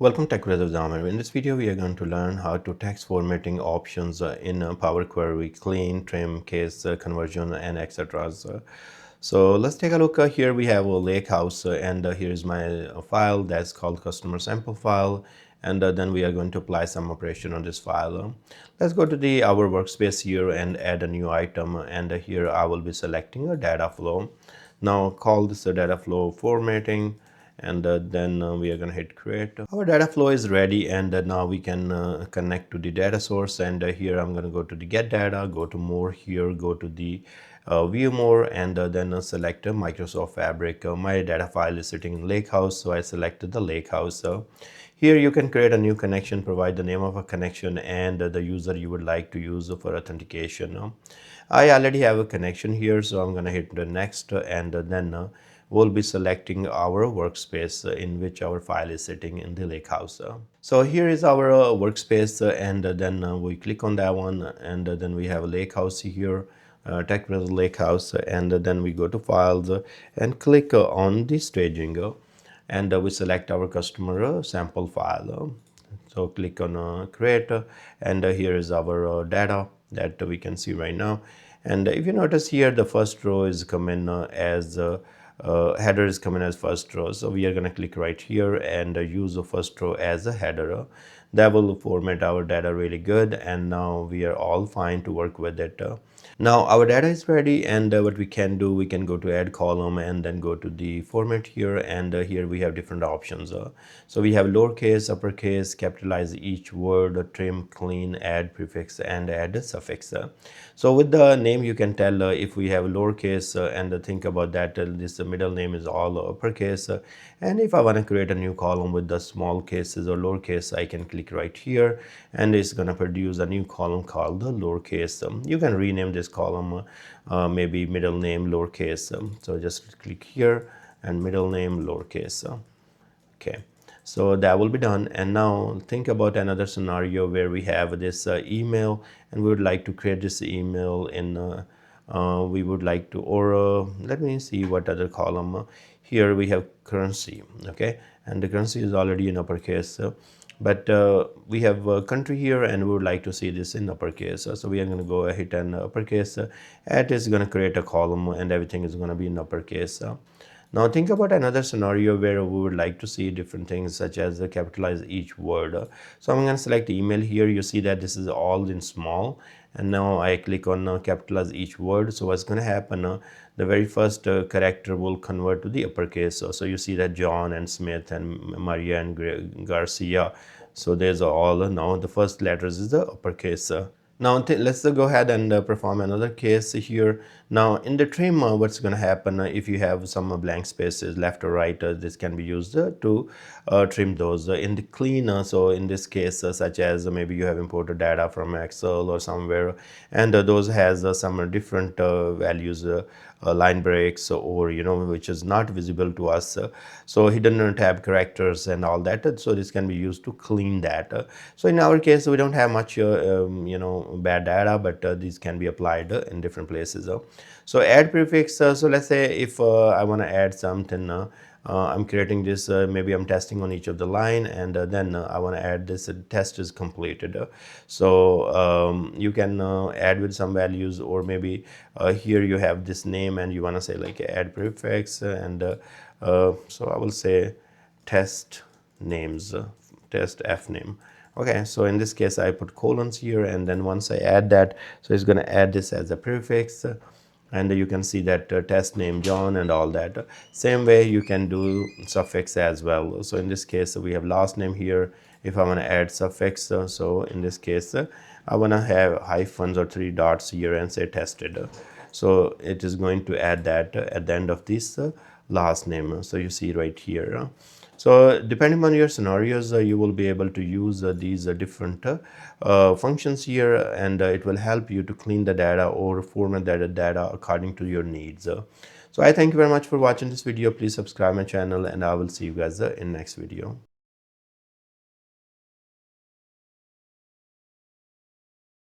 Welcome TechBrothersIT. In this video, we are going to learn how to text formatting options in Power Query, clean, trim, case conversion, and etc. So let's take a look. Here we have a lake house, and here is my file that's called customer sample file. And then we are going to apply some operation on this file. Let's go to our workspace here and add a new item. And here I will be selecting a data flow. Now call this a data flow formatting, and then we are going to hit create. Our data flow is ready, and now we can connect to the data source. And here I'm going to go to the get data, go to more here, go to the view more, and then select Microsoft Fabric. My data file is sitting in Lakehouse, so I selected the Lakehouse. Here you can create a new connection, provide the name of a connection and the user you would like to use for authentication. I already have a connection here, so I'm going to hit the next, and then we'll be selecting our workspace in which our file is sitting in the lakehouse. So here is our workspace, and then we click on that one, and then we have a lakehouse here, TechBrothers Lakehouse, and then we go to files and click on the staging, and we select our customer sample file. So click on create, and here is our data that we can see right now. And if you notice here, the first row is coming as header is coming as first row. So we are going to click right here and use the first row as a header. That will format our data really good, and now we are all fine to work with it. Now our data is ready, and what we can do, we can go to add column and then go to the format here, and here we have different options. So we have lowercase, uppercase, capitalize each word, trim, clean, add prefix, and add suffix. So with the name you can tell if we have lowercase, and think about that this middle name is all uppercase, and if I want to create a new column with the small cases or lowercase, I can click right here, and it's going to produce a new column called the lowercase. You can rename this column maybe middle name lowercase. So just click here and middle name lowercase. Okay, so that will be done. And now think about another scenario where we have this email, and we would like to create this email in we would like to, or let me see what other column. Here we have currency. Okay, and the currency is already in uppercase, but we have country here, and we would like to see this in uppercase. So we are going to go hit an uppercase. It is going to create a column, and everything is going to be in uppercase. Now think about another scenario where we would like to see different things, such as capitalize each word. So I'm going to select email here. You see that this is all in small, and now I click on capitalize each word. So what's going to happen, the very first character will convert to the uppercase. So you see that John and Smith and Maria and Garcia, so there's all now the first letters is the uppercase. Now let's go ahead and perform another case here. Now in the trim, what's going to happen if you have some blank spaces left or right, this can be used to trim those. In the clean, so in this case, such as maybe you have imported data from Excel or somewhere, and those has some different values, line breaks, or which is not visible to us, so hidden tab characters and all that. So this can be used to clean that. So in our case, we don't have much bad data, but these can be applied in different places. So add prefix, so let's say if I want to add something, I'm creating this, maybe I'm testing on each of the line, and then I want to add this test is completed. So you can add with some values, or maybe here you have this name and you want to say like add prefix, and so I will say test names, test f name. Okay, so in this case I put colons here, and then once I add that, so it's going to add this as a prefix, and you can see that test name John and all that. Same way you can do suffix as well. So in this case we have last name here. If I want to add suffix, so in this case I want to have hyphens or 3 dots here and say tested. So it is going to add that at the end of this last name. So you see right here. So depending on your scenarios, you will be able to use these different functions here, and it will help you to clean the data or format that data according to your needs. So I thank you very much for watching this video. Please subscribe my channel, and I will see you guys in next video.